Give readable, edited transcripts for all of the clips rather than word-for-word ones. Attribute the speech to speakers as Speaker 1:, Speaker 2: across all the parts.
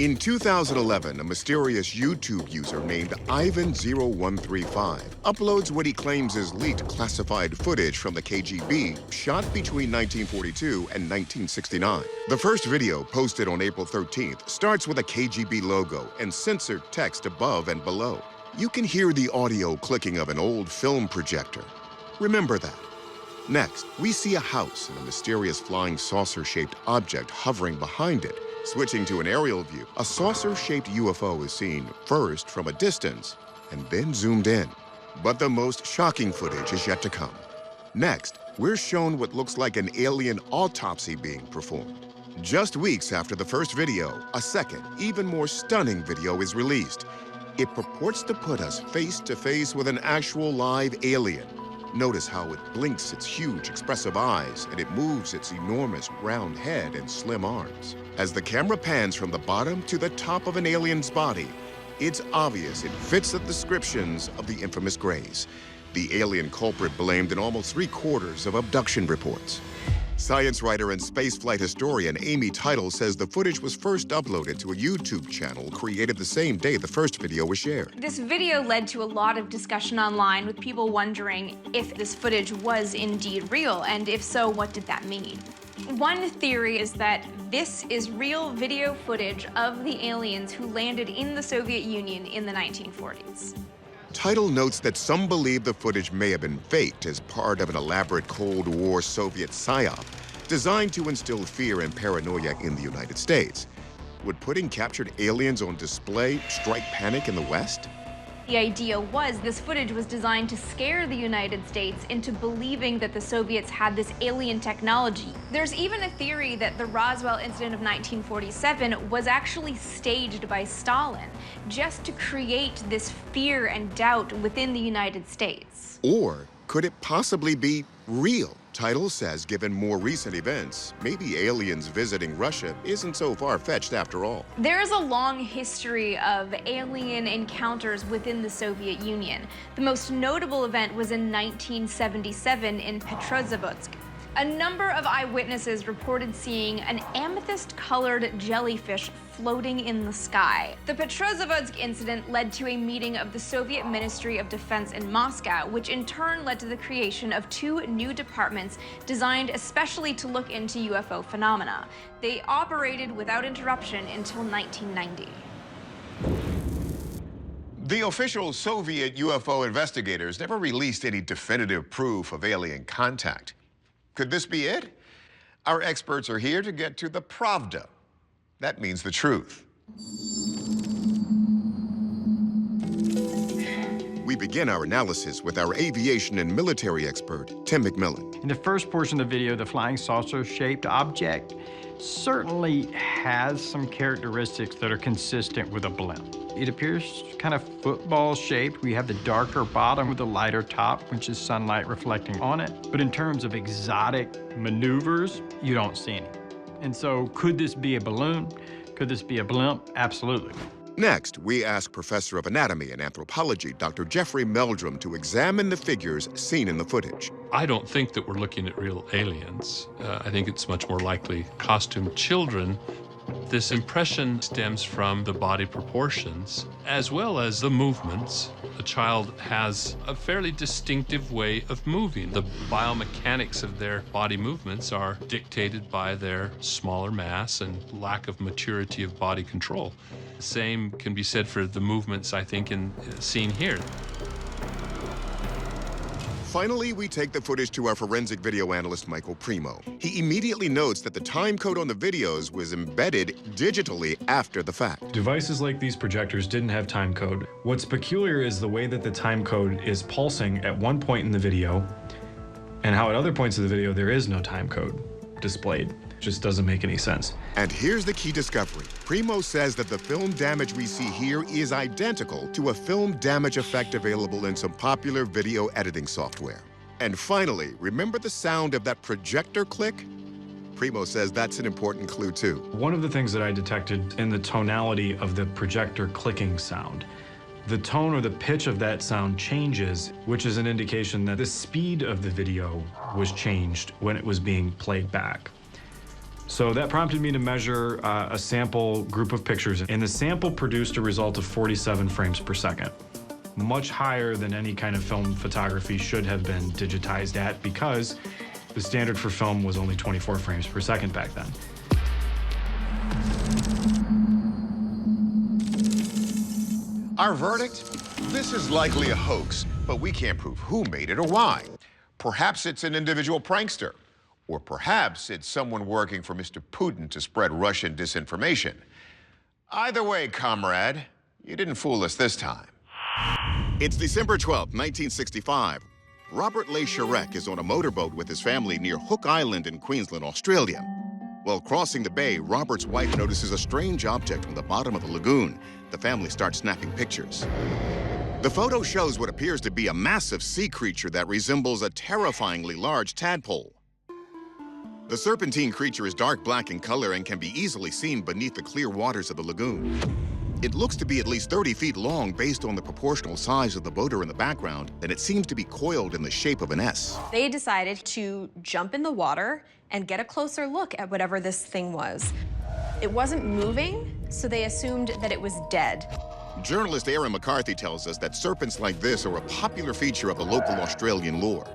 Speaker 1: In 2011, a mysterious YouTube user named Ivan0135 uploads what he claims is leaked classified footage from the KGB shot between 1942 and 1969. The first video, posted on April 13th, starts with a KGB logo and censored text above and below. You can hear the audio clicking of an old film projector. Remember that. Next, we see a house and a mysterious flying saucer-shaped object hovering behind it. Switching to an aerial view, a saucer-shaped UFO is seen first from a distance and then zoomed in. But the most shocking footage is yet to come. Next, we're shown what looks like an alien autopsy being performed. Just weeks after the first video, a second, even more stunning video is released. It purports to put us face to face with an actual live alien. Notice how it blinks its huge, expressive eyes, and it moves its enormous round head and slim arms. As the camera pans from the bottom to the top of an alien's body, it's obvious it fits the descriptions of the infamous Greys, the alien culprit blamed in almost 3/4 of abduction reports. Science writer and spaceflight historian Amy Title says the footage was first uploaded to a YouTube channel created the same day the first video was shared.
Speaker 2: This video led to a lot of discussion online, with people wondering if this footage was indeed real, and if so, what did that mean? One theory is that this is real video footage of the aliens who landed in the Soviet Union in the 1940s.
Speaker 1: Title notes that some believe the footage may have been faked as part of an elaborate Cold War Soviet psyop designed to instill fear and paranoia in the United States. Would putting captured aliens on display strike panic in the West?
Speaker 2: The idea was this footage was designed to scare the United States into believing that the Soviets had this alien technology. There's even a theory that the Roswell incident of 1947 was actually staged by Stalin, just to create this fear and doubt within the United States.
Speaker 1: Or could it possibly be real? Title says, given more recent events, maybe aliens visiting Russia isn't so far-fetched after all.
Speaker 2: There is a long history of alien encounters within the Soviet Union. The most notable event was in 1977 in Petrozavodsk. A number of eyewitnesses reported seeing an amethyst-colored jellyfish floating in the sky. The Petrozavodsk incident led to a meeting of the Soviet Ministry of Defense in Moscow, which in turn led to the creation of 2 new departments designed especially to look into UFO phenomena. They operated without interruption until 1990.
Speaker 1: The official Soviet UFO investigators never released any definitive proof of alien contact. Could this be it? Our experts are here to get to the pravda. That means the truth. We begin our analysis with our aviation and military expert, Tim McMillan.
Speaker 3: In the first portion of the video, the flying saucer-shaped object certainly has some characteristics that are consistent with a blimp. It appears kind of football-shaped. We have the darker bottom with the lighter top, which is sunlight reflecting on it. But in terms of exotic maneuvers, you don't see any. And so could this be a balloon? Could this be a blimp? Absolutely.
Speaker 1: Next, we ask Professor of Anatomy and Anthropology, Dr. Jeffrey Meldrum, to examine the figures seen in the footage.
Speaker 4: I don't think that we're looking at real aliens. I think it's much more likely costumed children. This impression stems from the body proportions as well as the movements. The child has a fairly distinctive way of moving. The biomechanics of their body movements are dictated by their smaller mass and lack of maturity of body control. The same can be said for the movements, I think, seen here.
Speaker 1: Finally, we take the footage to our forensic video analyst, Michael Primo. He immediately notes that the time code on the videos was embedded digitally after the fact.
Speaker 5: Devices like these projectors didn't have time code. What's peculiar is the way that the time code is pulsing at one point in the video, and how at other points of the video there is no time code displayed. Just doesn't make any sense.
Speaker 1: And here's the key discovery. Primo says that the film damage we see here is identical to a film damage effect available in some popular video editing software. And finally, remember the sound of that projector click? Primo says that's an important clue too.
Speaker 5: One of the things that I detected in the tonality of the projector clicking sound, the tone or the pitch of that sound changes, which is an indication that the speed of the video was changed when it was being played back. So that prompted me to measure a sample group of pictures, and the sample produced a result of 47 frames per second. Much higher than any kind of film photography should have been digitized at, because the standard for film was only 24 frames per second back then.
Speaker 1: Our verdict? This is likely a hoax, but we can't prove who made it or why. Perhaps it's an individual prankster, or perhaps it's someone working for Mr. Putin to spread Russian disinformation. Either way, comrade, you didn't fool us this time. It's December 12, 1965. Robert Le Charec is on a motorboat with his family near Hook Island in Queensland, Australia. While crossing the bay, Robert's wife notices a strange object on the bottom of the lagoon. The family starts snapping pictures. The photo shows what appears to be a massive sea creature that resembles a terrifyingly large tadpole. The serpentine creature is dark black in color and can be easily seen beneath the clear waters of the lagoon. It looks to be at least 30 feet long based on the proportional size of the boater in the background, and it seems to be coiled in the shape of an S.
Speaker 6: They decided to jump in the water and get a closer look at whatever this thing was. It wasn't moving, so they assumed that it was dead.
Speaker 1: Journalist Aaron McCarthy tells us that serpents like this are a popular feature of the local Australian lore.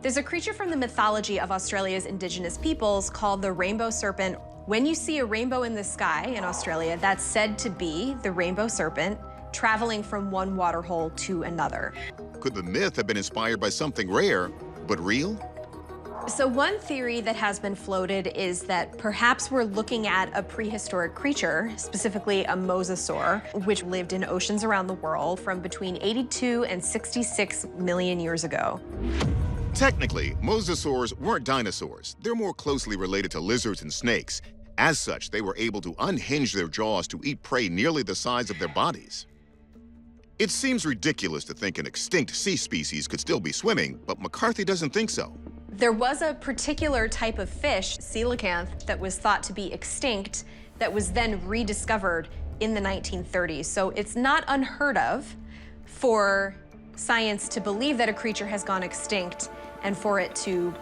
Speaker 6: There's a creature from the mythology of Australia's indigenous peoples called the rainbow serpent. When you see a rainbow in the sky in Australia, that's said to be the rainbow serpent traveling from one waterhole to another.
Speaker 1: Could the myth have been inspired by something rare, but real?
Speaker 6: So one theory that has been floated is that perhaps we're looking at a prehistoric creature, specifically a mosasaur, which lived in oceans around the world from between 82 and 66 million years ago.
Speaker 1: Technically, mosasaurs weren't dinosaurs. They're more closely related to lizards and snakes. As such, they were able to unhinge their jaws to eat prey nearly the size of their bodies. It seems ridiculous to think an extinct sea species could still be swimming, but McCarthy doesn't think so.
Speaker 6: There was a particular type of fish, coelacanth, that was thought to be extinct that was then rediscovered in the 1930s. So it's not unheard of for science to believe that a creature has gone extinct and for it to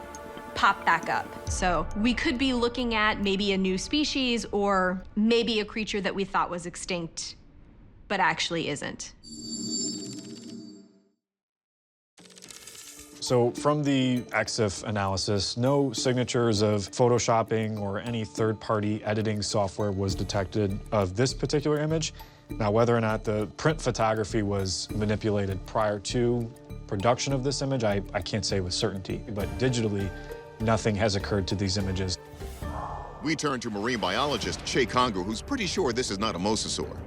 Speaker 6: pop back up. So we could be looking at maybe a new species or maybe a creature that we thought was extinct, but actually isn't.
Speaker 5: So from the EXIF analysis, no signatures of photoshopping or any third-party editing software was detected of this particular image. Now, whether or not the print photography was manipulated prior to production of this image, I can't say with certainty, but digitally, nothing has occurred to these images.
Speaker 1: We turn to marine biologist Shay Conger, who's pretty sure this is not a mosasaur.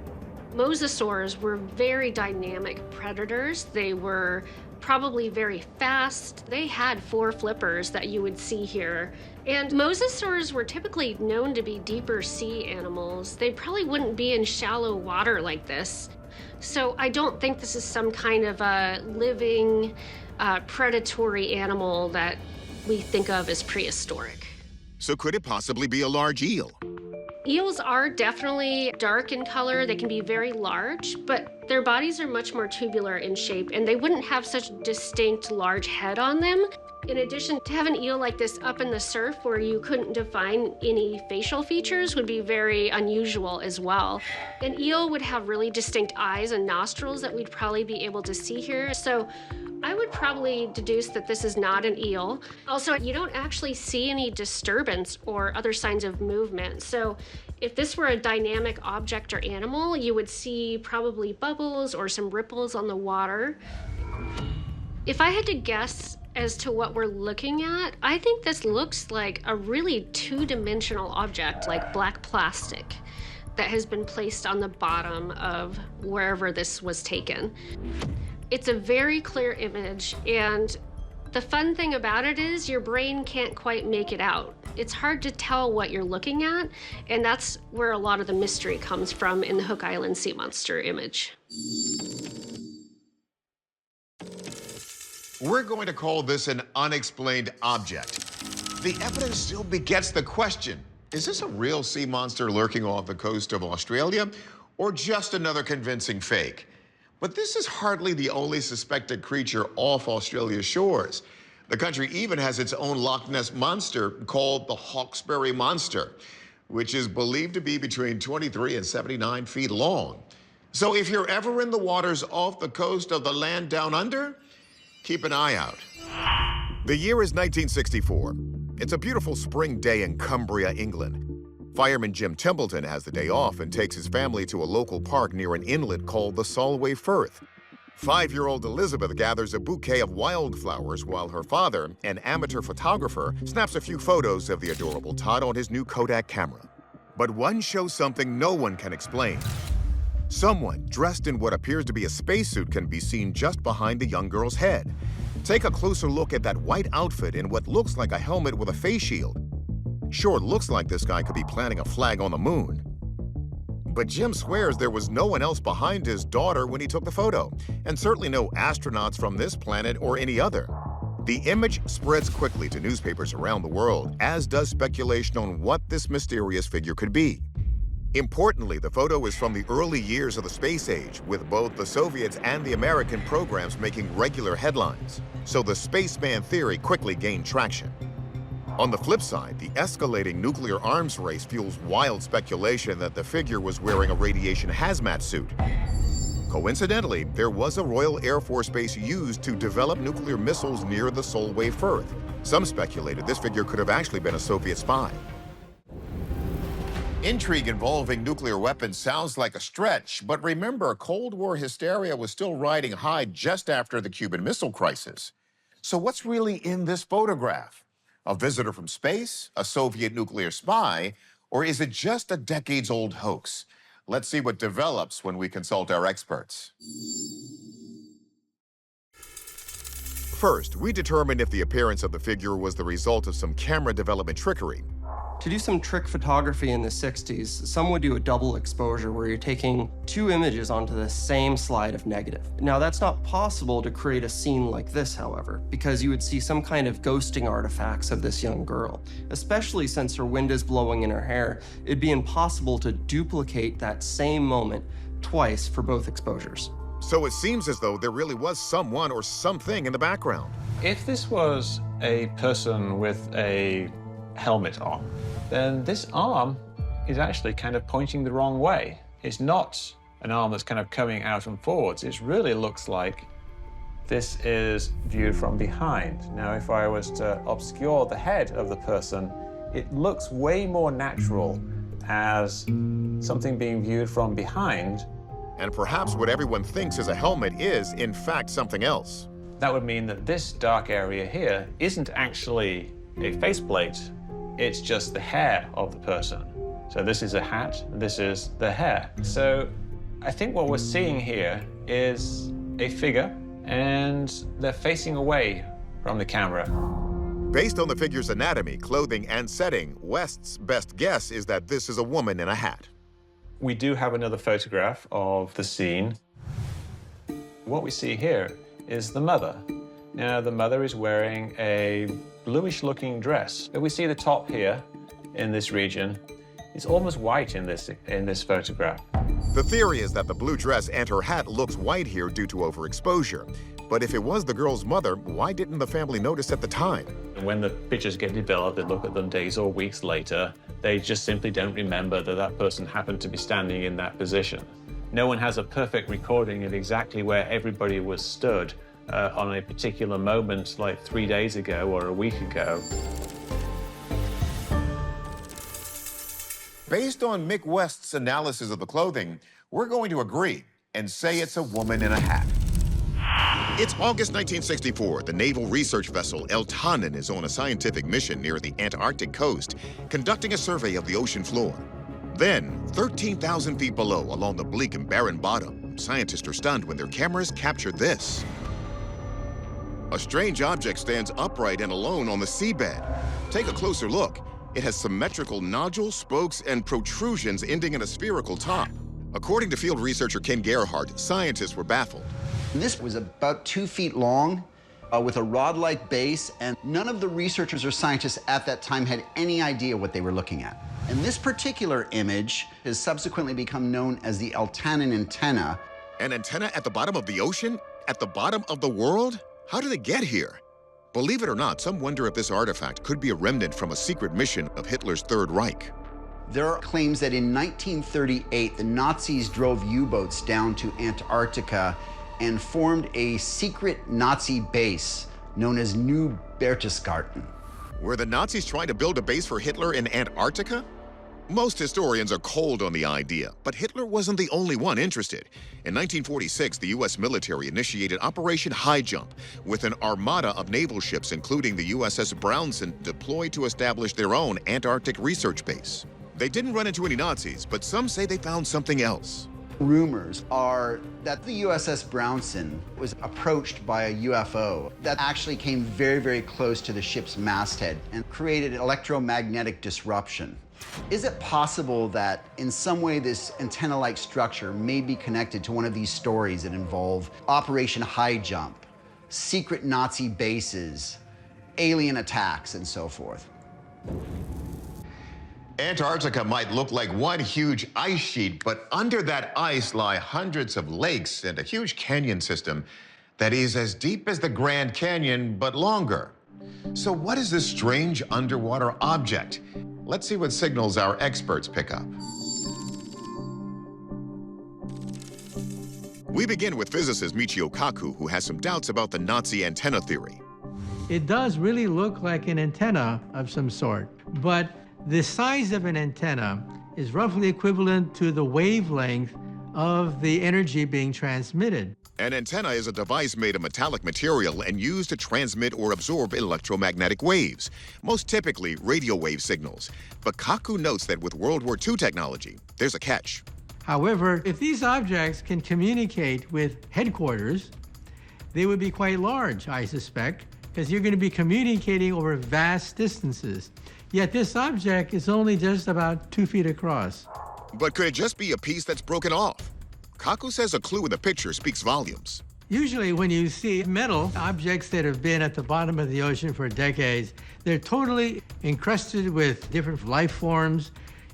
Speaker 7: Mosasaurs were very dynamic predators. They were probably very fast. They had 4 flippers that you would see here. And mosasaurs were typically known to be deeper sea animals. They probably wouldn't be in shallow water like this. So I don't think this is some kind of a living, predatory animal that we think of as prehistoric.
Speaker 1: So could it possibly be a large eel?
Speaker 7: Eels are definitely dark in color. They can be very large, but their bodies are much more tubular in shape, and they wouldn't have such distinct large head on them. In addition, to have an eel like this up in the surf where you couldn't define any facial features would be very unusual as well. An eel would have really distinct eyes and nostrils that we'd probably be able to see here. So I would probably deduce that this is not an eel. Also, you don't actually see any disturbance or other signs of movement. So if this were a dynamic object or animal, you would see probably bubbles or some ripples on the water. If I had to guess as to what we're looking at, I think this looks like a really two-dimensional object, like black plastic, that has been placed on the bottom of wherever this was taken. It's a very clear image, and the fun thing about it is your brain can't quite make it out. It's hard to tell what you're looking at, and that's where a lot of the mystery comes from in the Hook Island sea monster image.
Speaker 1: We're going to call this an unexplained object. The evidence still begets the question, is this a real sea monster lurking off the coast of Australia, or just another convincing fake? But this is hardly the only suspected creature off Australia's shores. The country even has its own Loch Ness monster called the Hawkesbury Monster, which is believed to be between 23 and 79 feet long. So if you're ever in the waters off the coast of the land down under, keep an eye out. The year is 1964. It's a beautiful spring day in Cumbria, England. Fireman Jim Templeton has the day off and takes his family to a local park near an inlet called the Solway Firth. 5-year-old Elizabeth gathers a bouquet of wildflowers while her father, an amateur photographer, snaps a few photos of the adorable tot on his new Kodak camera. But one shows something no one can explain. Someone dressed in what appears to be a spacesuit can be seen just behind the young girl's head. Take a closer look at that white outfit in what looks like a helmet with a face shield. Sure, it looks like this guy could be planting a flag on the moon. But Jim swears there was no one else behind his daughter when he took the photo, and certainly no astronauts from this planet or any other. The image spreads quickly to newspapers around the world, as does speculation on what this mysterious figure could be. Importantly, the photo is from the early years of the space age, with both the Soviets and the American programs making regular headlines. So the Spaceman theory quickly gained traction. On the flip side, the escalating nuclear arms race fuels wild speculation that the figure was wearing a radiation hazmat suit. Coincidentally, there was a Royal Air Force base used to develop nuclear missiles near the Solway Firth. Some speculated this figure could have actually been a Soviet spy. Intrigue involving nuclear weapons sounds like a stretch, but remember, Cold War hysteria was still riding high just after the Cuban Missile Crisis. So what's really in this photograph? A visitor from space, a Soviet nuclear spy, or is it just a decades-old hoax? Let's see what develops when we consult our experts. First, we determined if the appearance of the figure was the result of some camera development trickery.
Speaker 8: To do some trick photography in the 60s, some would do a double exposure where you're taking 2 images onto the same slide of negative. Now, that's not possible to create a scene like this, however, because you would see some kind of ghosting artifacts of this young girl. Especially since her wind is blowing in her hair, it'd be impossible to duplicate that same moment twice for both exposures.
Speaker 1: So it seems as though there really was someone or something in the background.
Speaker 9: If this was a person with a helmet on, then this arm is actually kind of pointing the wrong way. It's not an arm that's kind of coming out and forwards. It really looks like this is viewed from behind. Now, if I was to obscure the head of the person, it looks way more natural as something being viewed from behind.
Speaker 1: And perhaps what everyone thinks is a helmet is, in fact, something else.
Speaker 9: That would mean that this dark area here isn't actually a faceplate. It's just the hair of the person. So this is a hat, this is the hair. So I think what we're seeing here is a figure, and they're facing away from the camera.
Speaker 1: Based on the figure's anatomy, clothing, and setting, West's best guess is that this is a woman in a hat.
Speaker 9: We do have another photograph of the scene. What we see here is the mother. Now, the mother is wearing a bluish-looking dress. We see the top here in this region. It's almost white in this photograph.
Speaker 1: The theory is that the blue dress and her hat looks white here due to overexposure. But if it was the girl's mother, why didn't the family notice at the time?
Speaker 9: When the pictures get developed, they look at them days or weeks later, they just simply don't remember that that person happened to be standing in that position. No one has a perfect recording of exactly where everybody was stood on a particular moment, like 3 days ago or a week ago.
Speaker 1: Based on Mick West's analysis of the clothing, we're going to agree and say it's a woman in a hat. It's August 1964. The naval research vessel El Tanin is on a scientific mission near the Antarctic coast, conducting a survey of the ocean floor. Then, 13,000 feet below, along the bleak and barren bottom, scientists are stunned when their cameras capture this. A strange object stands upright and alone on the seabed. Take a closer look. It has symmetrical nodules, spokes, and protrusions ending in a spherical top. According to field researcher Ken Gerhardt, scientists were baffled.
Speaker 10: This was about 2 feet long with a rod-like base, and none of the researchers or scientists at that time had any idea what they were looking at. And this particular image has subsequently become known as the El Tanin antenna.
Speaker 1: An antenna at the bottom of the ocean? At the bottom of the world? How did it get here? Believe it or not, some wonder if this artifact could be a remnant from a secret mission of Hitler's Third Reich.
Speaker 10: There are claims that in 1938, the Nazis drove U-boats down to Antarctica and formed a secret Nazi base known as New Berchtesgaden.
Speaker 1: Were the Nazis trying to build a base for Hitler in Antarctica? Most historians are cold on the idea, but Hitler wasn't the only one interested. In 1946, the U.S. military initiated Operation High Jump, with an armada of naval ships, including the USS Brownson, deployed to establish their own Antarctic research base. They didn't run into any Nazis, but some say they found something else.
Speaker 10: Rumors are that the USS Brownson was approached by a UFO that actually came very, very close to the ship's masthead and created an electromagnetic disruption. Is it possible that in some way this antenna-like structure may be connected to one of these stories that involve Operation High Jump, secret Nazi bases, alien attacks, and so forth?
Speaker 1: Antarctica might look like one huge ice sheet, but under that ice lie hundreds of lakes and a huge canyon system that is as deep as the Grand Canyon, but longer. So what is this strange underwater object? Let's see what signals our experts pick up. We begin with physicist Michio Kaku, who has some doubts about the Nazi antenna theory.
Speaker 11: It does really look like an antenna of some sort, but the size of an antenna is roughly equivalent to the wavelength of the energy being transmitted.
Speaker 1: An antenna is a device made of metallic material and used to transmit or absorb electromagnetic waves, most typically radio wave signals. But Kaku notes that with World War II technology, there's a catch.
Speaker 11: However, if these objects can communicate with headquarters, they would be quite large, I suspect, because you're going to be communicating over vast distances. Yet this object is only just about 2 feet across.
Speaker 1: But could it just be a piece that's broken off? Kaku says a clue in the picture speaks volumes.
Speaker 11: Usually when you see metal objects that have been at the bottom of the ocean for decades, they're totally encrusted with different life forms.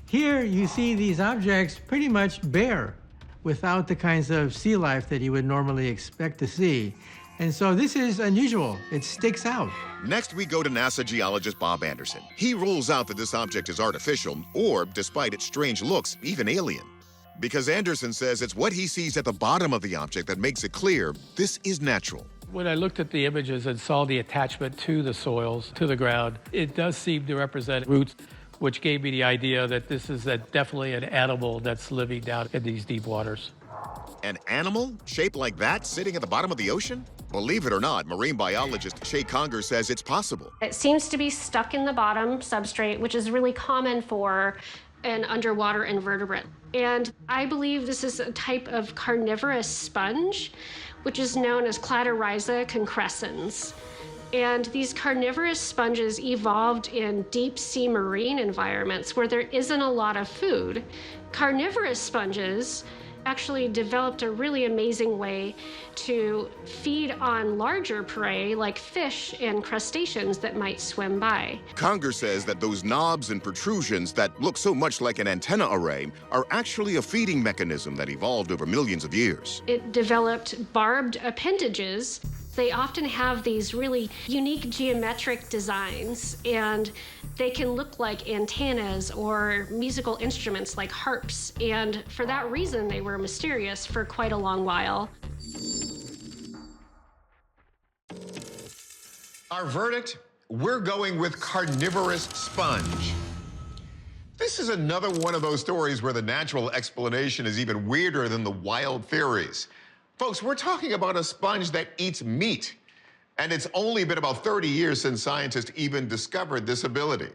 Speaker 11: Here you see these objects pretty much bare, without the kinds of sea life that you would normally expect to see. And so this is unusual. It sticks out.
Speaker 1: Next, we go to NASA geologist Bob Anderson. He rules out that this object is artificial, or, despite its strange looks, even alien. Because Anderson says it's what he sees at the bottom of the object that makes it clear this is natural.
Speaker 12: When I looked at the images and saw the attachment to the soils, to the ground, it does seem to represent roots, which gave me the idea that this is definitely an animal that's living down in these deep waters.
Speaker 1: An animal shaped like that sitting at the bottom of the ocean? Believe it or not, marine biologist Shay Conger says it's possible.
Speaker 7: It seems to be stuck in the bottom substrate, which is really common for an underwater invertebrate. And I believe this is a type of carnivorous sponge, which is known as Cladorhiza concrescens. And these carnivorous sponges evolved in deep sea marine environments where there isn't a lot of food. Carnivorous sponges actually developed a really amazing way to feed on larger prey like fish and crustaceans that might swim by.
Speaker 1: Conger says that those knobs and protrusions that look so much like an antenna array are actually a feeding mechanism that evolved over millions of years.
Speaker 7: It developed barbed appendages. They often have these really unique geometric designs, and they can look like antennas or musical instruments like harps. And for that reason, they were mysterious for quite a long while.
Speaker 1: Our verdict? We're going with carnivorous sponge. This is another one of those stories where the natural explanation is even weirder than the wild theories. Folks, we're talking about a sponge that eats meat. And it's only been about 30 years since scientists even discovered this ability.